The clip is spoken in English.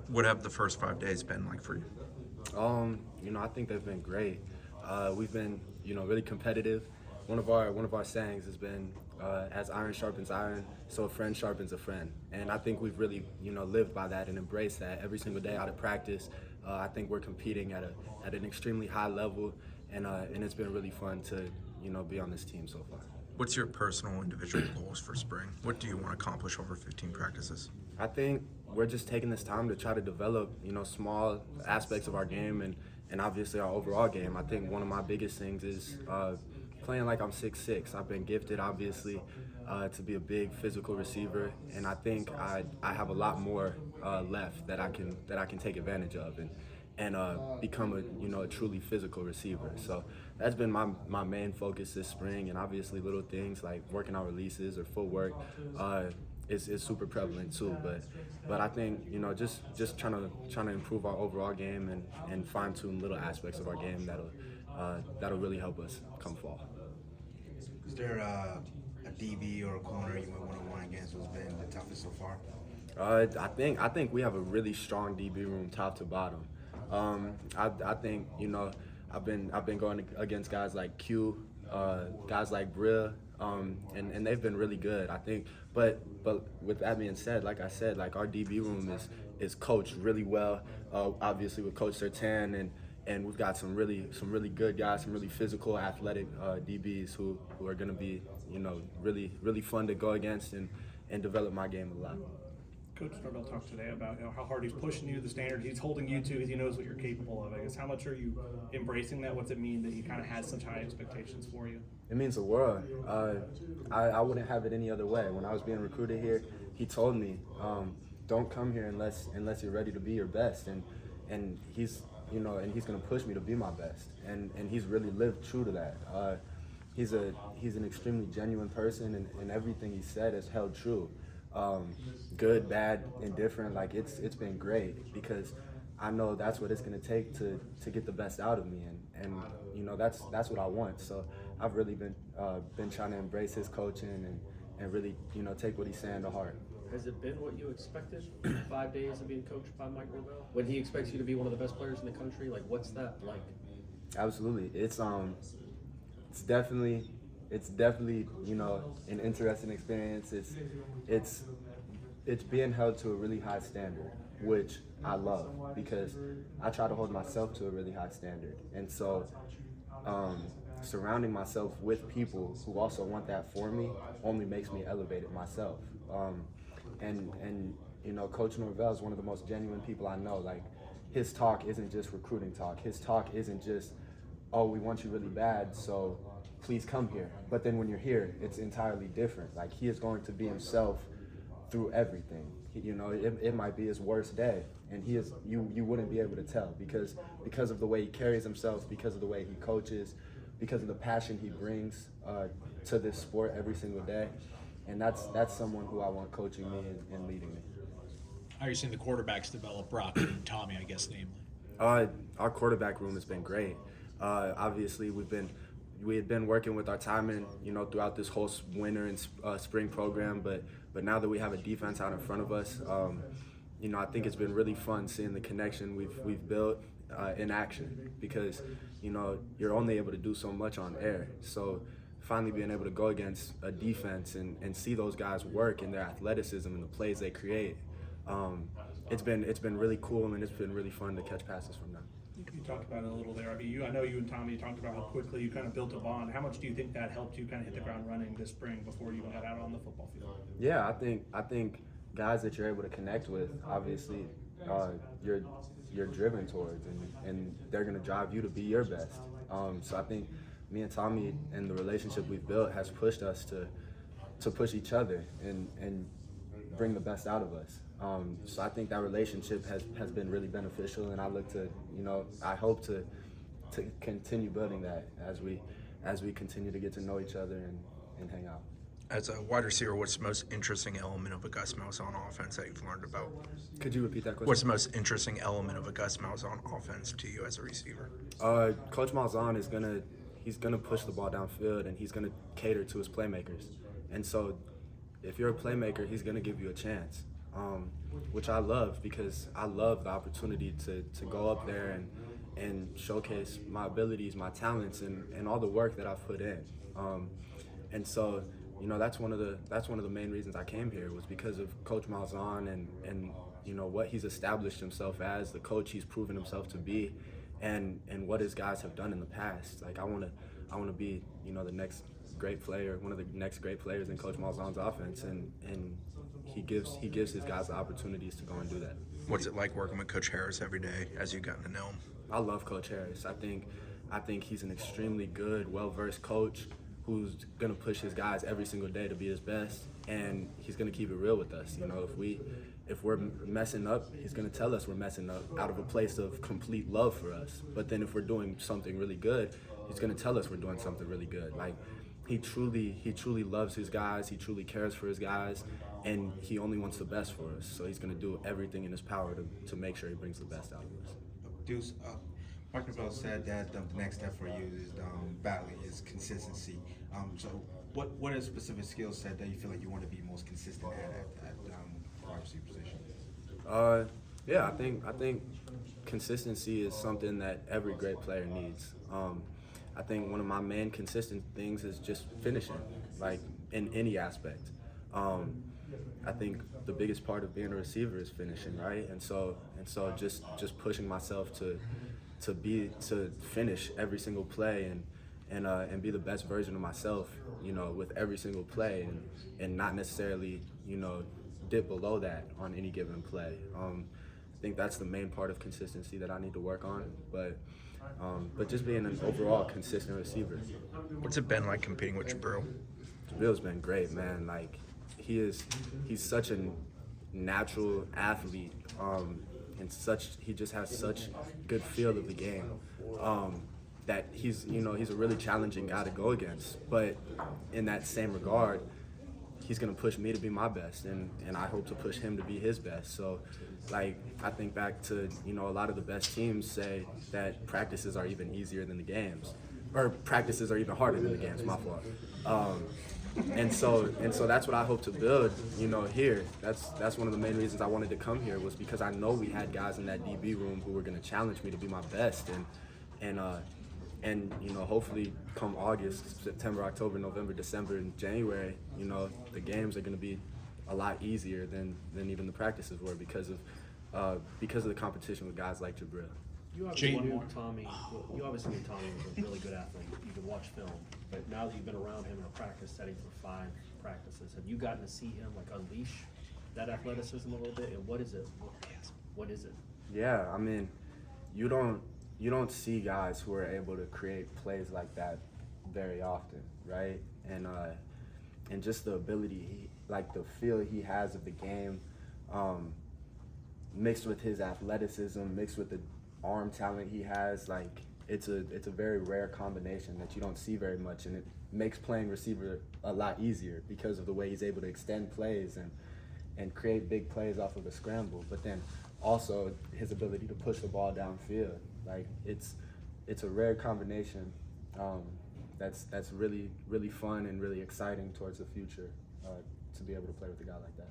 What have the first 5 days been like for you? I think they've been great. We've been, really competitive. One of our sayings has been, as iron sharpens iron, so a friend sharpens a friend. And I think we've really, lived by that and embraced that every single day out of practice. I think we're competing at an extremely high level, and it's been really fun to, be on this team so far. What's your personal individual goals for spring? What do you want to accomplish over 15 practices? I think we're just taking this time to try to develop, small aspects of our game and obviously our overall game. I think one of my biggest things is playing like I'm 6'6". I've been gifted, obviously, to be a big physical receiver, and I think I have a lot more left that I can take advantage of and become a truly physical receiver. So that's been my main focus this spring, and obviously little things like working out releases or footwork is super prevalent too. But I think just trying to improve our overall game and fine tune little aspects of our game that'll really help us come fall. Is there a DB or a corner you might want to one against who's been the toughest so far? I think we have a really strong DB room, top to bottom. I think I've been going against guys like Q, guys like Bria, and they've been really good. I think, but with that being said, like I said, like our DB room is coached really well. Obviously with Coach Sertan and we've got some really good guys, some really physical, athletic DBs who are going to be really fun to go against and develop my game a lot. Coach Norvell talked today about how hard he's pushing you, the standard he's holding you to, because he knows what you're capable of. I guess how much are you embracing that? What's it mean that he kind of has such high expectations for you? It means the world. I wouldn't have it any other way. When I was being recruited here, he told me, "Don't come here unless you're ready to be your best." And he's he's gonna push me to be my best. And he's really lived true to that. He's an extremely genuine person, and everything he said has held true. Good, bad, indifferent, like it's been great because I know that's what it's gonna take to get the best out of me, and that's what I want. So I've really been trying to embrace his coaching and really take what he's saying to heart. Has it been what you expected? 5 days of being coached by Mike Norvell? When he expects you to be one of the best players in the country, like what's that like? Absolutely, it's definitely an interesting experience. It's being held to a really high standard, which I love because I try to hold myself to a really high standard, and so surrounding myself with people who also want that for me only makes me elevate it myself. Coach Norvell is one of the most genuine people I know. Like, his talk isn't just recruiting talk. His talk isn't just, oh, we want you really bad, so please come here. But then when you're here, it's entirely different. Like, he is going to be himself through everything. It might be his worst day, and you wouldn't be able to tell because of the way he carries himself, because of the way he coaches, because of the passion he brings to this sport every single day. And that's someone who I want coaching me and leading me. How are you seeing the quarterbacks develop, Brock and Tommy, I guess, namely? Our quarterback room has been great. Obviously, we had been working with our timing, throughout this whole winter and spring program, but now that we have a defense out in front of us, I think it's been really fun seeing the connection we've built in action because, you're only able to do so much on air. So finally being able to go against a defense and see those guys work and their athleticism and the plays they create, it's been really cool, and it's been really fun to catch passes from them. You talked about it a little there. I mean, I know you and Tommy talked about how quickly you kind of built a bond. How much do you think that helped you kind of hit the ground running this spring before you got out on the football field? Yeah, I think guys that you're able to connect with, obviously, you're driven towards, and they're gonna drive you to be your best. So I think me and Tommy and the relationship we've built has pushed us to push each other and bring the best out of us. So I think that relationship has been really beneficial, and I look to, I hope to continue building that as we continue to get to know each other and hang out. As a wide receiver, what's the most interesting element of a Gus Malzahn offense that you've learned about? Could you repeat that question? What's the most interesting element of a Gus Malzahn offense to you as a receiver? Coach Malzahn he's gonna push the ball downfield, and he's gonna cater to his playmakers. And so if you're a playmaker, he's gonna give you a chance. which I love because I love the opportunity to go up there and showcase my abilities, my talents, and all the work that I've put in. And so, you know, that's one of the main reasons I came here was because of Coach Malzahn and you know what he's established himself as, the coach he's proven himself to be, and what his guys have done in the past. Like I want to be, you know, the next great player, one of the next great players in Coach Malzahn's offense, and he gives his guys the opportunities to go and do that. What's it like working with Coach Harris every day as you've gotten to know him? I love Coach Harris. I think he's an extremely good, well-versed coach who's gonna push his guys every single day to be his best, and he's gonna keep it real with us. You know, if we're messing up, he's gonna tell us we're messing up out of a place of complete love for us. But then if we're doing something really good, he's gonna tell us we're doing something really good. Like he truly loves his guys. He truly cares for his guys, and he only wants the best for us. So he's gonna do everything in his power to make sure he brings the best out of us. Duce, Mark Norvell said that the next step for you is battling is consistency. So what are specific skill set that you feel like you want to be most consistent at wide receiver position? Yeah, I think consistency is something that every great player needs. I think one of my main consistent things is just finishing, like in any aspect. I think the biggest part of being a receiver is finishing, right? And so just pushing myself to finish every single play and be the best version of myself, you know, with every single play and not necessarily, you know, dip below that on any given play. I think that's the main part of consistency that I need to work on, but just being an overall consistent receiver. What's it been like competing with Jabril? Jabril's been great, man. Like he's such a natural athlete, and he just has such good feel of the game. That he's a really challenging guy to go against. But in that same regard, he's gonna push me to be my best, and I hope to push him to be his best. So, like, I think back to, you know, a lot of the best teams say that practices are even easier than the games, or practices are even harder than the games. My fault. And so that's what I hope to build, you know, here. That's one of the main reasons I wanted to come here, was because I know we had guys in that DB room who were gonna challenge me to be my best, and you know, hopefully come August, September, October, November, December, and January, you know, the games are going to be a lot easier than even the practices were because of the competition with guys like Jabril. You obviously Jane- knew Tommy. You obviously knew Tommy was a really good athlete. You could watch film, but now that you've been around him in a practice setting for 5 practices, have you gotten to see him like unleash that athleticism a little bit? And what is it? What is it? Yeah, I mean, you don't see guys who are able to create plays like that very often, right? And just the ability, like the feel he has of the game, mixed with his athleticism, mixed with the arm talent he has, like it's a very rare combination that you don't see very much, and it makes playing receiver a lot easier because of the way he's able to extend plays and create big plays off of a scramble, but then also his ability to push the ball downfield. Like it's a rare combination that's really, really fun and really exciting towards the future, to be able to play with a guy like that.